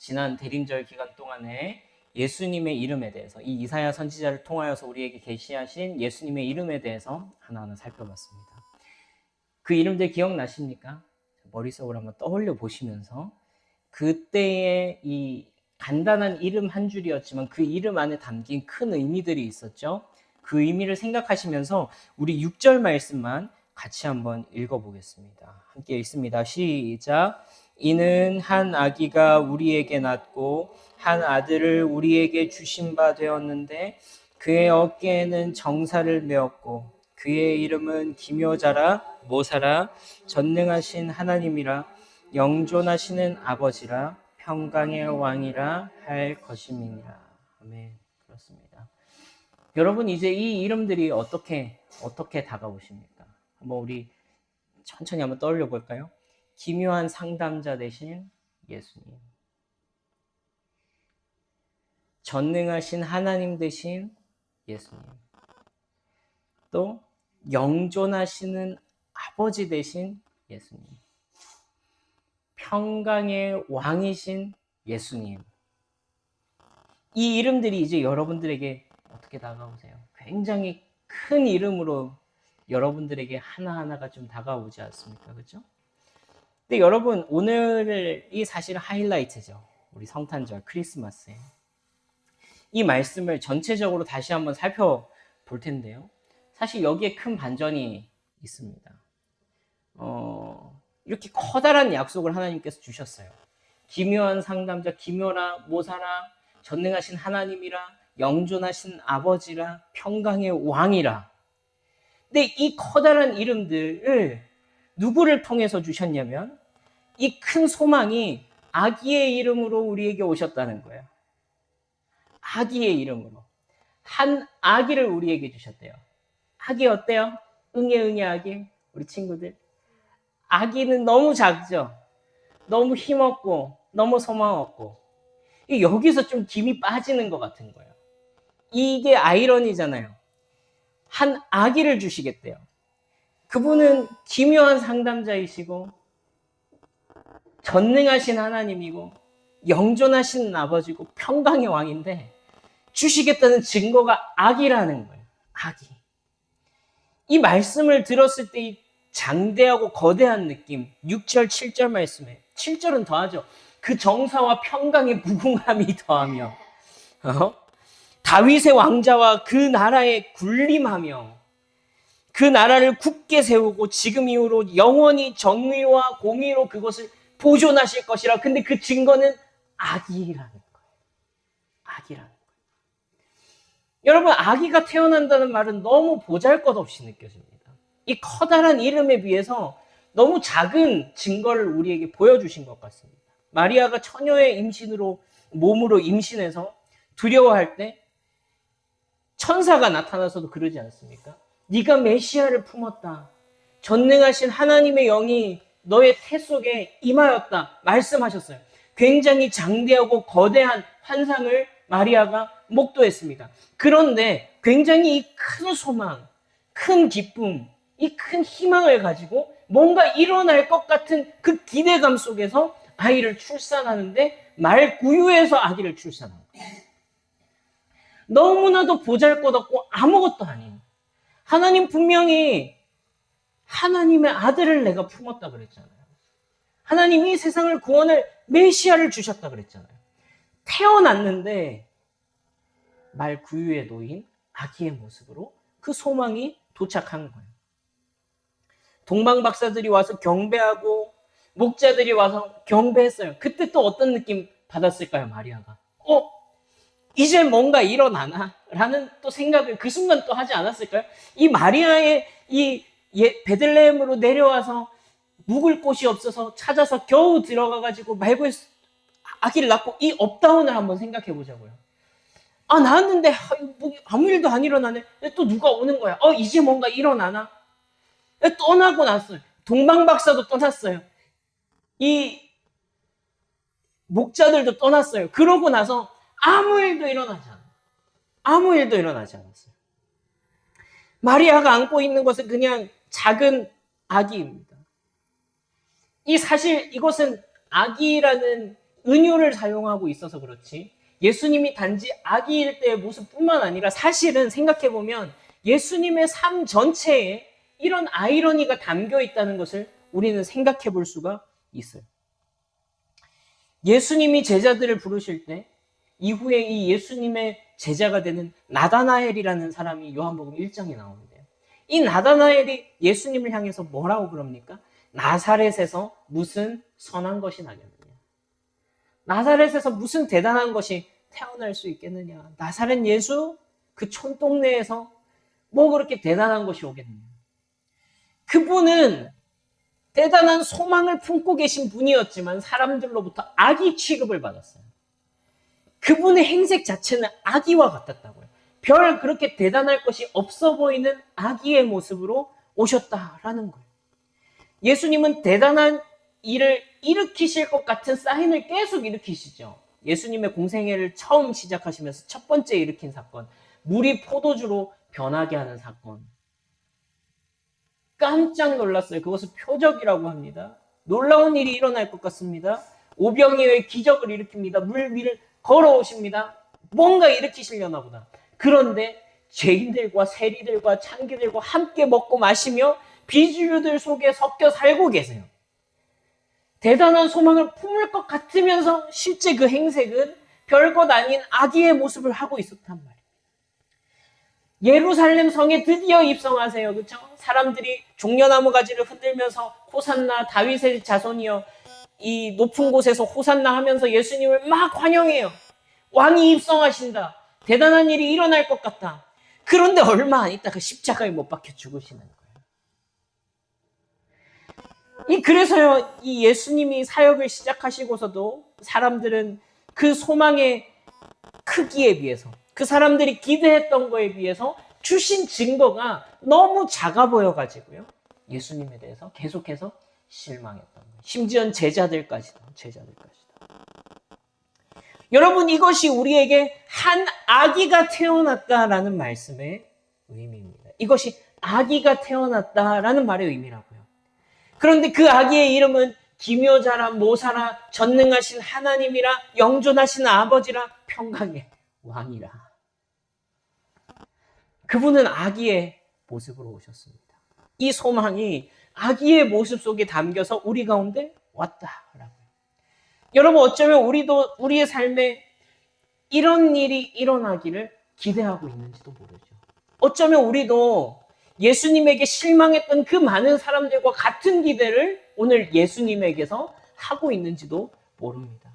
지난 대림절 기간 동안에 예수님의 이름에 대해서 이 이사야 선지자를 통하여서 우리에게 계시하신 예수님의 이름에 대해서 하나하나 살펴봤습니다. 그 이름들 기억나십니까? 머릿속으로 한번 떠올려 보시면서 그때의 이 간단한 이름 한 줄이었지만 그 이름 안에 담긴 큰 의미들이 있었죠. 그 의미를 생각하시면서 우리 6절 말씀만 같이 한번 읽어보겠습니다. 함께 읽습니다. 시작. 이는 한 아기가 우리에게 낳고 한 아들을 우리에게 주신 바 되었는데 그의 어깨에는 정사를 메었고 그의 이름은 기묘자라 모사라 전능하신 하나님이라 영존하시는 아버지라 평강의 왕이라 할 것임이니라. 아멘. 그렇습니다. 여러분 이제 이 이름들이 어떻게 다가오십니까? 한번 우리 천천히 한번 떠올려 볼까요? 기묘한 상담자 되신 예수님, 전능하신 하나님 되신 예수님, 또 영존하시는 아버지 되신 예수님, 평강의 왕이신 예수님. 이 이름들이 이제 여러분들에게 어떻게 다가오세요? 굉장히 큰 이름으로 여러분들에게 하나하나가 좀 다가오지 않습니까? 그렇죠? 근데 여러분 오늘이 사실 하이라이트죠. 우리 성탄절 크리스마스에. 이 말씀을 전체적으로 다시 한번 살펴볼 텐데요. 사실 여기에 큰 반전이 있습니다. 이렇게 커다란 약속을 하나님께서 주셨어요. 기묘한 상담자, 기묘라, 모사라, 전능하신 하나님이라, 영존하신 아버지라, 평강의 왕이라. 근데 이 커다란 이름들을 누구를 통해서 주셨냐면 이 큰 소망이 아기의 이름으로 우리에게 오셨다는 거예요. 아기의 이름으로. 한 아기를 우리에게 주셨대요. 아기 어때요? 응애 아기. 우리 친구들. 아기는 너무 작죠? 너무 힘없고 너무 소망 없고 여기서 좀 김이 빠지는 것 같은 거예요. 이게 아이러니잖아요. 한 아기를 주시겠대요. 그분은 기묘한 상담자이시고 전능하신 하나님이고 영존하신 아버지고 평강의 왕인데 주시겠다는 증거가 아기라는 거예요. 아기. 이 말씀을 들었을 때 이 장대하고 거대한 느낌, 6절, 7절 말씀에 7절은 더하죠. 그 정사와 평강의 무궁함이 더하며 다윗의 왕자와 그 나라에 군림하며 그 나라를 굳게 세우고 지금 이후로 영원히 정의와 공의로 그것을 보존하실 것이라. 근데 그 증거는 아기라는 거예요. 아기라는 거예요. 여러분 아기가 태어난다는 말은 너무 보잘것없이 느껴집니다. 이 커다란 이름에 비해서 너무 작은 증거를 우리에게 보여주신 것 같습니다. 마리아가 처녀의 몸으로 임신해서 두려워할 때 천사가 나타나서도 그러지 않습니까? 네가 메시아를 품었다. 전능하신 하나님의 영이 너의 태 속에 임하였다. 말씀하셨어요. 굉장히 장대하고 거대한 환상을 마리아가 목도했습니다. 그런데 굉장히 이 큰 소망, 큰 기쁨, 이 큰 희망을 가지고 뭔가 일어날 것 같은 그 기대감 속에서 아이를 출산하는데 말구유에서 아기를 출산한 거예요. 너무나도 보잘것없고 아무것도 아닌 하나님 분명히 하나님의 아들을 내가 품었다 그랬잖아요. 하나님이 세상을 구원할 메시아를 주셨다 그랬잖아요. 태어났는데 말구유에 놓인 아기의 모습으로 그 소망이 도착한 거예요. 동방박사들이 와서 경배하고 목자들이 와서 경배했어요. 그때 또 어떤 느낌 받았을까요, 마리아가? 이제 뭔가 일어나나? 라는 또 생각을 그 순간 또 하지 않았을까요? 이 마리아의 이 베들레헴으로 내려와서 묵을 곳이 없어서 찾아서 겨우 들어가가지고 말구에 아기를 낳고 이 업다운을 한번 생각해 보자고요. 낳았는데 아무 일도 안 일어나네. 또 누가 오는 거야. 이제 뭔가 일어나나? 떠나고 났어요. 동방박사도 떠났어요. 이 목자들도 떠났어요. 그러고 나서 아무 일도 일어나지 않았어요. 마리아가 안고 있는 것은 그냥 작은 아기입니다. 사실 이것은 아기라는 은유를 사용하고 있어서 그렇지 예수님이 단지 아기일 때의 모습뿐만 아니라 사실은 생각해보면 예수님의 삶 전체에 이런 아이러니가 담겨 있다는 것을 우리는 생각해 볼 수가 있어요. 예수님이 제자들을 부르실 때 이후에 이 예수님의 제자가 되는 나다나엘이라는 사람이 요한복음 1장에 나오는데요. 이 나다나엘이 예수님을 향해서 뭐라고 그럽니까? 나사렛에서 무슨 선한 것이 나겠느냐? 나사렛에서 무슨 대단한 것이 태어날 수 있겠느냐? 나사렛 예수? 그 촌동네에서 뭐 그렇게 대단한 것이 오겠느냐? 그분은 대단한 소망을 품고 계신 분이었지만 사람들로부터 악의 취급을 받았어요. 그분의 행색 자체는 아기와 같았다고요. 별 그렇게 대단할 것이 없어 보이는 아기의 모습으로 오셨다라는 거예요. 예수님은 대단한 일을 일으키실 것 같은 사인을 계속 일으키시죠. 예수님의 공생애를 처음 시작하시면서 첫 번째 일으킨 사건, 물이 포도주로 변하게 하는 사건. 깜짝 놀랐어요. 그것을 표적이라고 합니다. 놀라운 일이 일어날 것 같습니다. 오병이어의 기적을 일으킵니다. 물 위를 걸어오십니다. 뭔가 일으키시려나 보다. 그런데 죄인들과 세리들과 창기들과 함께 먹고 마시며 비주류들 속에 섞여 살고 계세요. 대단한 소망을 품을 것 같으면서 실제 그 행색은 별것 아닌 아기의 모습을 하고 있었단 말이에요. 예루살렘 성에 드디어 입성하세요. 그렇죠? 사람들이 종려나무 가지를 흔들면서 호산나 다윗의 자손이여 이 높은 곳에서 호산나 하면서 예수님을 막 환영해요. 왕이 입성하신다. 대단한 일이 일어날 것 같다. 그런데 얼마 안 있다가 십자가에 못 박혀 죽으시는 거예요. 그래서요, 이 예수님이 사역을 시작하시고서도 사람들은 그 소망의 크기에 비해서, 그 사람들이 기대했던 거에 비해서 주신 증거가 너무 작아 보여가지고요, 예수님에 대해서 계속해서 실망했던 거예요. 심지어 제자들까지도. 여러분, 이것이 우리에게 한 아기가 태어났다라는 말씀의 의미입니다. 이것이 아기가 태어났다라는 말의 의미라고요. 그런데 그 아기의 이름은 기묘자라, 모사라, 전능하신 하나님이라, 영존하신 아버지라, 평강의 왕이라. 그분은 아기의 모습으로 오셨습니다. 이 소망이 아기의 모습 속에 담겨서 우리 가운데 왔다라고요. 여러분, 어쩌면 우리도 우리의 삶에 이런 일이 일어나기를 기대하고 있는지도 모르죠. 어쩌면 우리도 예수님에게 실망했던 그 많은 사람들과 같은 기대를 오늘 예수님에게서 하고 있는지도 모릅니다.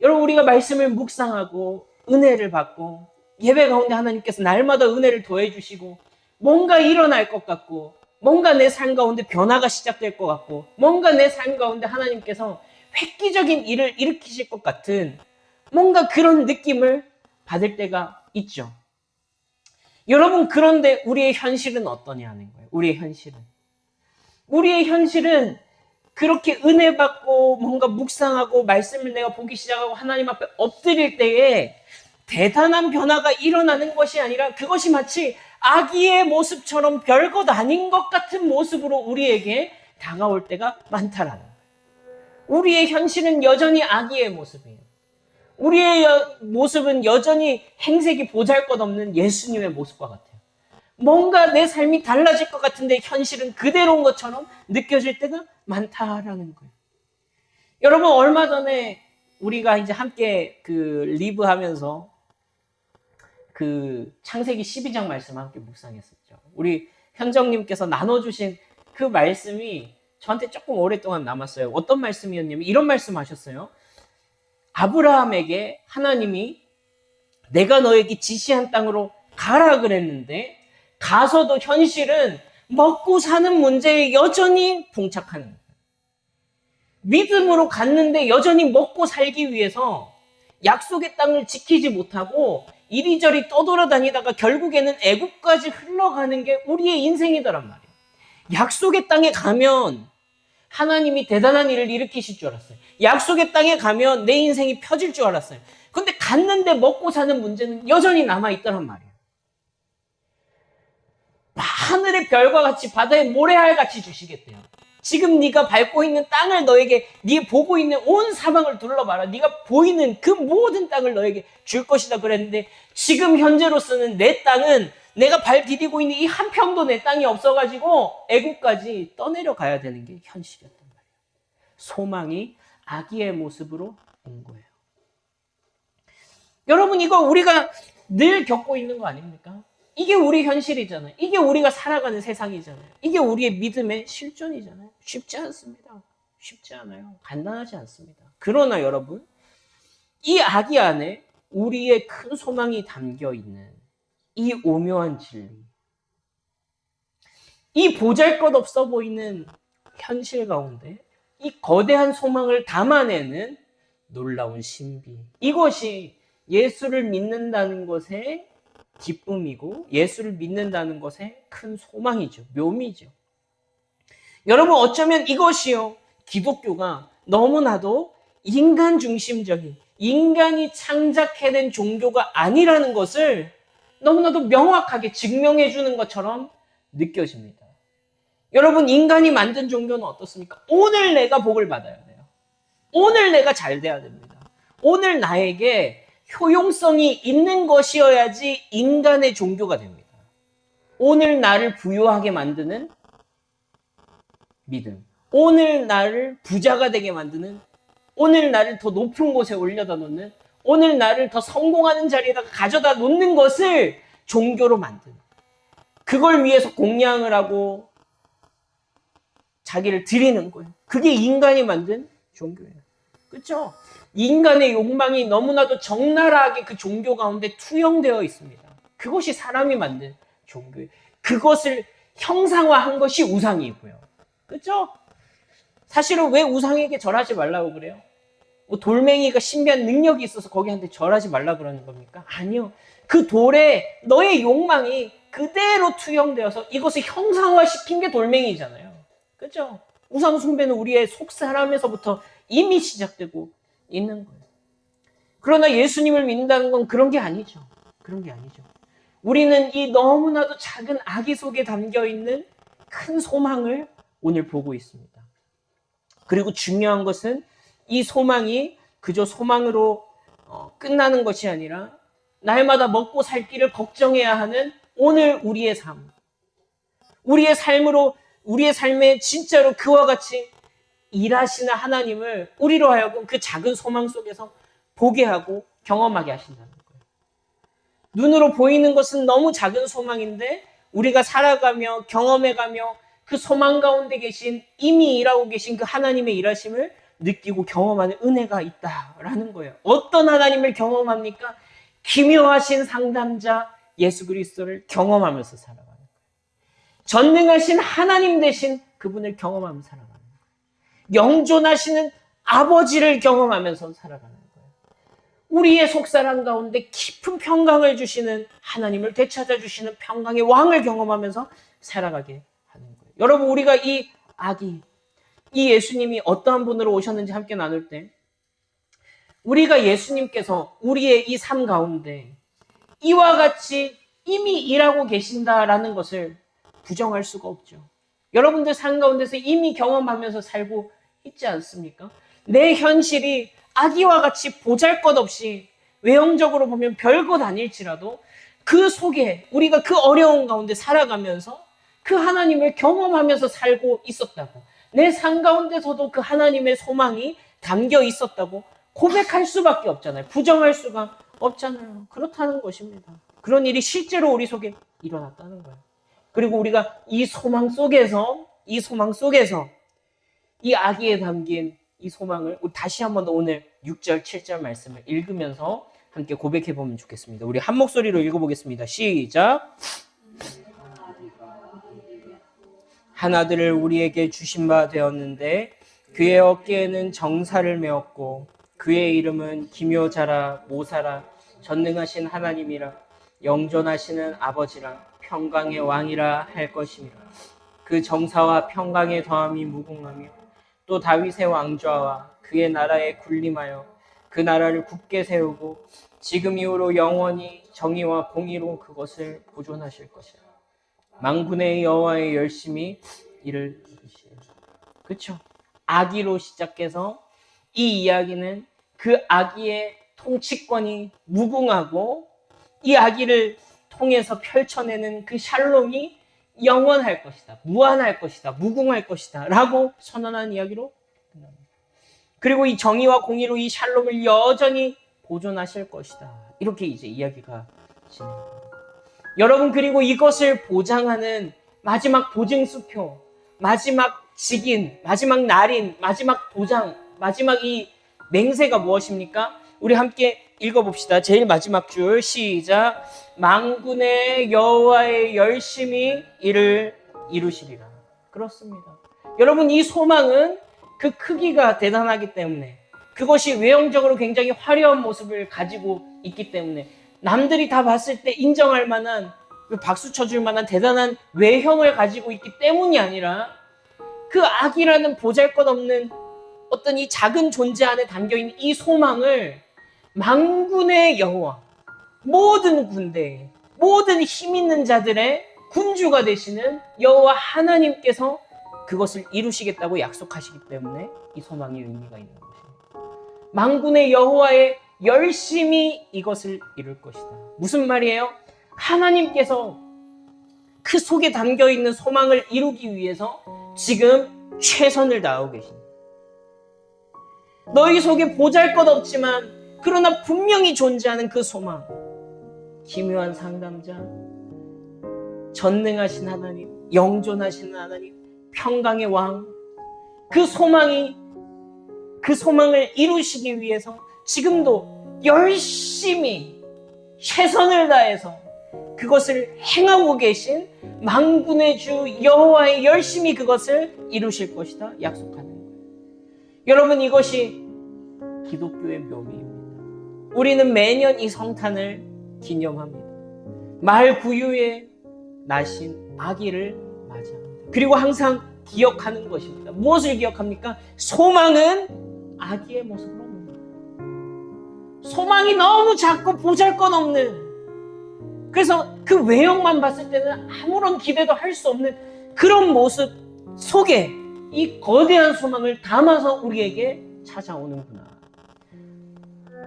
여러분, 우리가 말씀을 묵상하고 은혜를 받고 예배 가운데 하나님께서 날마다 은혜를 더해주시고 뭔가 일어날 것 같고 뭔가 내 삶 가운데 변화가 시작될 것 같고 뭔가 내 삶 가운데 하나님께서 획기적인 일을 일으키실 것 같은 뭔가 그런 느낌을 받을 때가 있죠. 여러분, 그런데 우리의 현실은 어떠냐는 거예요. 우리의 현실은 그렇게 은혜 받고 뭔가 묵상하고 말씀을 내가 보기 시작하고 하나님 앞에 엎드릴 때에 대단한 변화가 일어나는 것이 아니라 그것이 마치 아기의 모습처럼 별것 아닌 것 같은 모습으로 우리에게 다가올 때가 많다라는 거예요. 우리의 현실은 여전히 아기의 모습이에요. 우리의 모습은 여전히 행색이 보잘것없는 예수님의 모습과 같아요. 뭔가 내 삶이 달라질 것 같은데 현실은 그대로인 것처럼 느껴질 때가 많다라는 거예요. 여러분, 얼마 전에 우리가 이제 함께 리브하면서 창세기 12장 말씀 함께 묵상했었죠. 우리 현정님께서 나눠주신 그 말씀이 저한테 조금 오랫동안 남았어요. 어떤 말씀이었냐면 이런 말씀 하셨어요. 아브라함에게 하나님이 내가 너에게 지시한 땅으로 가라 그랬는데 가서도 현실은 먹고 사는 문제에 여전히 봉착하는 거예요. 믿음으로 갔는데 여전히 먹고 살기 위해서 약속의 땅을 지키지 못하고 이리저리 떠돌아다니다가 결국에는 애국까지 흘러가는 게 우리의 인생이더란 말이에요. 약속의 땅에 가면 하나님이 대단한 일을 일으키실 줄 알았어요. 약속의 땅에 가면 내 인생이 펴질 줄 알았어요. 근데 갔는데 먹고 사는 문제는 여전히 남아있더란 말이에요. 하늘의 별과 같이 바다의 모래알 같이 주시겠대요. 지금 네가 밟고 있는 땅을 너에게, 네 보고 있는 온 사방을 둘러봐라. 네가 보이는 그 모든 땅을 너에게 줄 것이다 그랬는데, 지금 현재로서는 내 땅은, 내가 발 디디고 있는 이 한 평도 내 땅이 없어가지고 애국까지 떠내려 가야 되는 게 현실이었단 말이에요. 소망이 아기의 모습으로 온 거예요. 여러분, 이거 우리가 늘 겪고 있는 거 아닙니까? 이게 우리 현실이잖아요. 이게 우리가 살아가는 세상이잖아요. 이게 우리의 믿음의 실존이잖아요. 쉽지 않습니다. 쉽지 않아요. 간단하지 않습니다. 그러나 여러분, 이 아기 안에 우리의 큰 소망이 담겨 있는 이 오묘한 진리, 이 보잘것없어 보이는 현실 가운데 이 거대한 소망을 담아내는 놀라운 신비, 이것이 예수를 믿는다는 것의 기쁨이고 예수를 믿는다는 것의 큰 소망이죠. 묘미죠. 여러분, 어쩌면 이것이요, 기독교가 너무나도 인간 중심적인, 인간이 창작해낸 종교가 아니라는 것을 너무나도 명확하게 증명해 주는 것처럼 느껴집니다. 여러분, 인간이 만든 종교는 어떻습니까? 오늘 내가 복을 받아야 돼요. 오늘 내가 잘 돼야 됩니다. 오늘 나에게 효용성이 있는 것이어야지 인간의 종교가 됩니다. 오늘 나를 부유하게 만드는 믿음, 오늘 나를 부자가 되게 만드는, 오늘 나를 더 높은 곳에 올려다 놓는, 오늘 나를 더 성공하는 자리에다가 가져다 놓는 것을 종교로 만드는, 그걸 위해서 공양을 하고 자기를 드리는 거예요. 그게 인간이 만든 종교예요. 그렇죠? 인간의 욕망이 너무나도 적나라하게 그 종교 가운데 투영되어 있습니다. 그것이 사람이 만든 종교예요. 그것을 형상화한 것이 우상이고요. 그렇죠? 사실은 왜 우상에게 절하지 말라고 그래요? 뭐 돌멩이가 신비한 능력이 있어서 거기한테 절하지 말라고 그러는 겁니까? 아니요. 그 돌에 너의 욕망이 그대로 투영되어서 이것을 형상화시킨 게 돌멩이잖아요. 그렇죠? 우상 숭배는 우리의 속 사람에서부터 이미 시작되고 있는 거예요. 그러나 예수님을 믿는다는 건 그런 게 아니죠. 그런 게 아니죠. 우리는 이 너무나도 작은 아기 속에 담겨 있는 큰 소망을 오늘 보고 있습니다. 그리고 중요한 것은 이 소망이 그저 소망으로 끝나는 것이 아니라 날마다 먹고 살 길을 걱정해야 하는 오늘 우리의 삶, 우리의 삶으로, 우리의 삶에 진짜로 그와 같이 일하시는 하나님을 우리로 하여금 그 작은 소망 속에서 보게 하고 경험하게 하신다는 거예요. 눈으로 보이는 것은 너무 작은 소망인데 우리가 살아가며 경험해가며 그 소망 가운데 계신, 이미 일하고 계신 그 하나님의 일하심을 느끼고 경험하는 은혜가 있다라는 거예요. 어떤 하나님을 경험합니까? 기묘하신 상담자 예수 그리스도를 경험하면서 살아가는 거예요. 전능하신 하나님 되신 그분을 경험하면서 살아가는 거예요. 영존하시는 아버지를 경험하면서 살아가는 거예요. 우리의 속사람 가운데 깊은 평강을 주시는 하나님을 되찾아주시는 평강의 왕을 경험하면서 살아가게 하는 거예요. 여러분, 우리가 이 아기, 이 예수님이 어떠한 분으로 오셨는지 함께 나눌 때, 우리가 예수님께서 우리의 이 삶 가운데 이와 같이 이미 일하고 계신다라는 것을 부정할 수가 없죠. 여러분들 삶 가운데서 이미 경험하면서 살고 있지 않습니까? 내 현실이 아기와 같이 보잘것없이 외형적으로 보면 별것 아닐지라도 그 속에 우리가 그 어려운 가운데 살아가면서 그 하나님을 경험하면서 살고 있었다고, 내 삶 가운데서도 그 하나님의 소망이 담겨 있었다고 고백할 수밖에 없잖아요. 부정할 수가 없잖아요. 그렇다는 것입니다. 그런 일이 실제로 우리 속에 일어났다는 거예요. 그리고 우리가 이 소망 속에서 이 아기에 담긴 이 소망을 다시 한번 더 오늘 6절, 7절 말씀을 읽으면서 함께 고백해 보면 좋겠습니다. 우리 한 목소리로 읽어보겠습니다. 시작. 한 아들을 우리에게 주신 바 되었는데 그의 어깨에는 정사를 메었고 그의 이름은 기묘자라 모사라 전능하신 하나님이라 영존하시는 아버지라 평강의 왕이라 할 것이니라. 그 정사와 평강의 더함이 무궁하며 또 다윗의 왕좌와 그의 나라에 군림하여 그 나라를 굳게 세우고 지금 이후로 영원히 정의와 공의로 그것을 보존하실 것이라. 만군의 여호와의 열심히 이를 이루시리라. 그렇죠? 아기로 시작해서 이 이야기는 그 아기의 통치권이 무궁하고 이 아기를 통해서 펼쳐내는 그 샬롬이 영원할 것이다, 무한할 것이다, 무궁할 것이다 라고 선언한 이야기로 끝납니다. 그리고 이 정의와 공의로 이 샬롬을 여전히 보존하실 것이다, 이렇게 이제 이야기가 진행됩니다. 여러분, 그리고 이것을 보장하는 마지막 보증수표, 마지막 직인, 마지막 날인, 마지막 도장, 마지막 이 맹세가 무엇입니까? 우리 함께 읽어봅시다. 제일 마지막 줄 시작. 만군의 여호와의 열심히 이를 이루시리라. 그렇습니다. 여러분, 이 소망은 그 크기가 대단하기 때문에, 그것이 외형적으로 굉장히 화려한 모습을 가지고 있기 때문에, 남들이 다 봤을 때 인정할 만한, 박수 쳐줄 만한 대단한 외형을 가지고 있기 때문이 아니라, 그 악이라는 보잘것없는 어떤 이 작은 존재 안에 담겨있는 이 소망을 만군의 여호와, 모든 군대, 모든 힘 있는 자들의 군주가 되시는 여호와 하나님께서 그것을 이루시겠다고 약속하시기 때문에 이 소망이 의미가 있는 것입니다. 만군의 여호와의 열심히 이것을 이룰 것이다. 무슨 말이에요? 하나님께서 그 속에 담겨있는 소망을 이루기 위해서 지금 최선을 다하고 계십니다. 너희 속에 보잘것없지만 그러나 분명히 존재하는 그 소망, 기묘한 상담자, 전능하신 하나님, 영존하신 하나님, 평강의 왕, 그 소망을 이루시기 위해서 지금도 열심히 최선을 다해서 그것을 행하고 계신 만군의 주 여호와의 열심히 그것을 이루실 것이다 약속하는 거예요. 여러분, 이것이 기독교의 묘미입니다. 우리는 매년 이 성탄을 기념합니다. 말 구유에 나신 아기를 맞이합니다. 그리고 항상 기억하는 것입니다. 무엇을 기억합니까? 소망은 아기의 모습으로 옵니다. 소망이 너무 작고 보잘것없는, 그래서 그 외형만 봤을 때는 아무런 기대도 할 수 없는 그런 모습 속에 이 거대한 소망을 담아서 우리에게 찾아오는구나.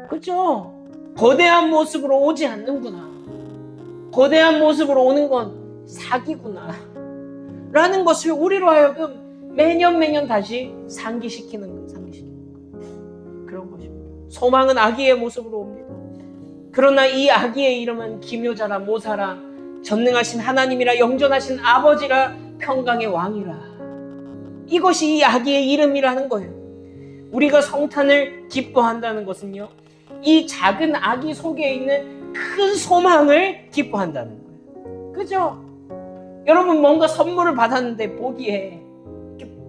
그렇죠? 거대한 모습으로 오지 않는구나. 거대한 모습으로 오는 건 사기구나 라는 것을 우리로 하여금 매년 다시 상기시키는 그런 것입니다. 소망은 아기의 모습으로 옵니다. 그러나 이 아기의 이름은 기묘자라, 모사라, 전능하신 하나님이라, 영존하신 아버지라, 평강의 왕이라. 이것이 이 아기의 이름이라는 거예요. 우리가 성탄을 기뻐한다는 것은요, 이 작은 아기 속에 있는 큰 소망을 기뻐한다는 거예요. 그죠? 여러분, 뭔가 선물을 받았는데 보기에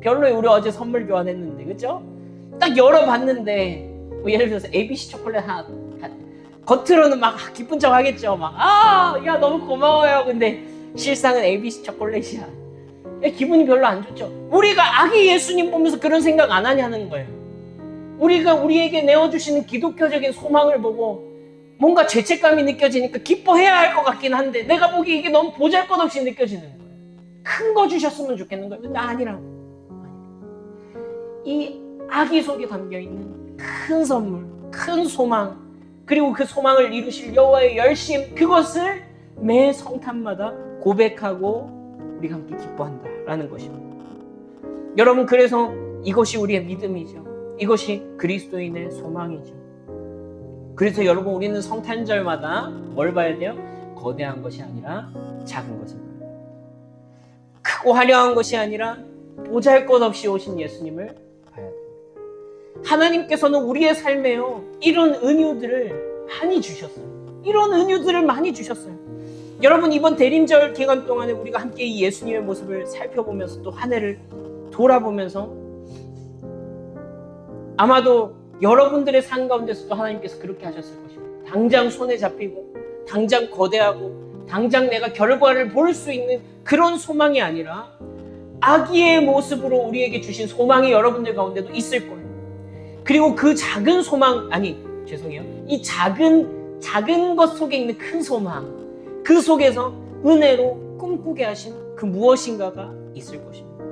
별로예요. 우리 어제 선물 교환했는데, 그죠? 딱 열어봤는데 뭐 예를 들어서 ABC 초콜릿 하나, 겉으로는 막 기쁜 척 하겠죠. 야, 너무 고마워요. 근데 실상은 ABC 초콜릿이야. 기분이 별로 안 좋죠. 우리가 아기 예수님 보면서 그런 생각 안 하냐는 거예요. 우리가 우리에게 내어주시는 기독교적인 소망을 보고 뭔가 죄책감이 느껴지니까 기뻐해야 할 것 같긴 한데, 내가 보기에 이게 너무 보잘것없이 느껴지는 거예요. 큰 거 주셨으면 좋겠는 거예요. 근데 아니라고. 이 아기 속에 담겨있는 큰 선물, 큰 소망, 그리고 그 소망을 이루실 여호와의 열심, 그것을 매 성탄마다 고백하고 우리가 함께 기뻐한다라는 것입니다. 여러분, 그래서 이것이 우리의 믿음이죠. 이것이 그리스도인의 소망이죠. 그래서 여러분, 우리는 성탄절마다 뭘 봐야 돼요? 거대한 것이 아니라 작은 것을 봐야 돼요. 크고 화려한 것이 아니라 보잘것없이 오신 예수님을 봐야 됩니다. 하나님께서는 우리의 삶에요, 이런 은유들을 많이 주셨어요. 이런 은유들을 많이 주셨어요. 여러분, 이번 대림절 기간 동안에 우리가 함께 이 예수님의 모습을 살펴보면서 또 한 해를 돌아보면서 아마도 여러분들의 삶 가운데서도 하나님께서 그렇게 하셨을 것입니다. 당장 손에 잡히고, 당장 거대하고, 당장 내가 결과를 볼 수 있는 그런 소망이 아니라 아기의 모습으로 우리에게 주신 소망이 여러분들 가운데도 있을 거예요. 그리고 그 작은 소망, 이 작은 것 속에 있는 큰 소망, 그 속에서 은혜로 꿈꾸게 하신 그 무엇인가가 있을 것입니다.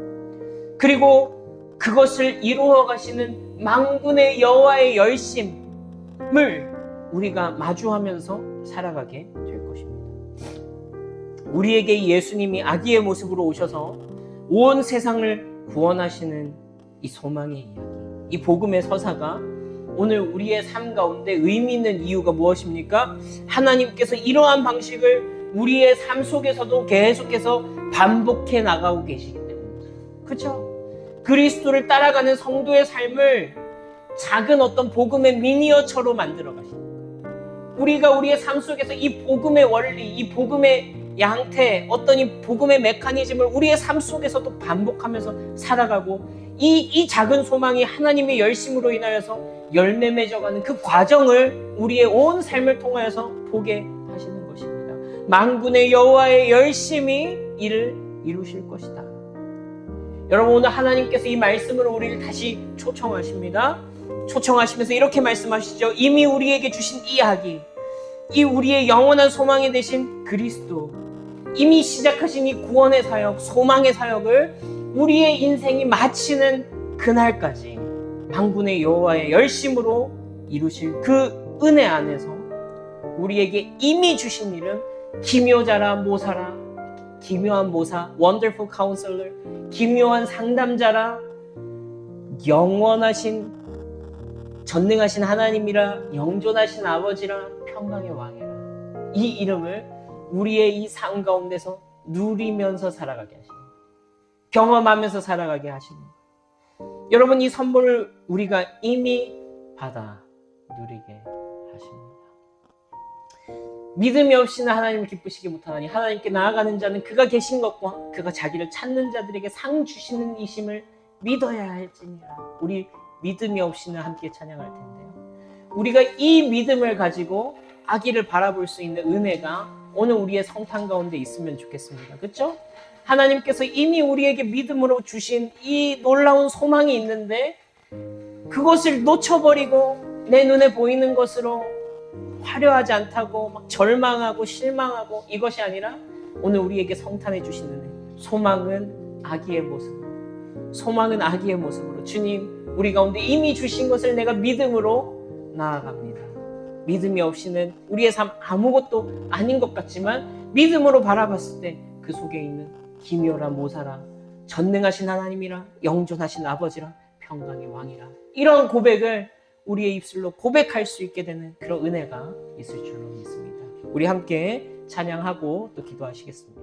그리고 그것을 이루어 가시는 만군의 여호와의 열심을 우리가 마주하면서 살아가게 될 것입니다. 우리에게 예수님이 아기의 모습으로 오셔서 온 세상을 구원하시는 이 소망의 이야기, 이 복음의 서사가 오늘 우리의 삶 가운데 의미 있는 이유가 무엇입니까? 하나님께서 이러한 방식을 우리의 삶 속에서도 계속해서 반복해 나가고 계시기 때문이죠. 그렇죠? 그리스도를 따라가는 성도의 삶을 작은 어떤 복음의 미니어처로 만들어 가시는 거예요. 우리가 우리의 삶 속에서 이 복음의 원리, 이 복음의 양태, 어떤 이 복음의 메커니즘을 우리의 삶 속에서도 반복하면서 살아가고 이 작은 소망이 하나님의 열심으로 인하여서 열매 맺어가는 그 과정을 우리의 온 삶을 통하여서 보게 하시는 것입니다. 만군의 여호와의 열심히 이를 이루실 것이다. 여러분, 오늘 하나님께서 이 말씀으로 우리를 다시 초청하십니다. 초청하시면서 이렇게 말씀하시죠. 이미 우리에게 주신 이야기, 이 우리의 영원한 소망이 되신 그리스도, 이미 시작하신 이 구원의 사역, 소망의 사역을 우리의 인생이 마치는 그날까지 만군의 여호와의 열심으로 이루실 그 은혜 안에서 우리에게 이미 주신 이름, 기묘자라 모사라, 기묘한 모사, Wonderful Counselor, 기묘한 상담자라, 영원하신 전능하신 하나님이라, 영존하신 아버지라, 평강의 왕이라, 이 이름을 우리의 이 삶 가운데서 누리면서 살아가게 하시는 거예요. 경험하면서 살아가게 하시는 거예요. 여러분, 이 선물을 우리가 이미 받아 누리게 하십니다. 믿음이 없이는 하나님을 기쁘시게 못하나니 하나님께 나아가는 자는 그가 계신 것과 그가 자기를 찾는 자들에게 상 주시는 이심을 믿어야 할지니라. 우리 믿음이 없이는 함께 찬양할 텐데요. 우리가 이 믿음을 가지고 아기를 바라볼 수 있는 은혜가 오늘 우리의 성탄 가운데 있으면 좋겠습니다. 그렇죠? 하나님께서 이미 우리에게 믿음으로 주신 이 놀라운 소망이 있는데 그것을 놓쳐버리고 내 눈에 보이는 것으로 화려하지 않다고 막 절망하고 실망하고 이것이 아니라 오늘 우리에게 성탄해 주신 은혜, 소망은 아기의 모습으로, 소망은 아기의 모습으로 주님 우리 가운데 이미 주신 것을 내가 믿음으로 나아갑니다. 믿음이 없이는 우리의 삶 아무것도 아닌 것 같지만 믿음으로 바라봤을 때 그 속에 있는 기묘라 모사라, 전능하신 하나님이라, 영존하신 아버지라, 평강의 왕이라, 이런 고백을 우리의 입술로 고백할 수 있게 되는 그런 은혜가 있을 줄로 믿습니다. 우리 함께 찬양하고 또 기도하시겠습니다.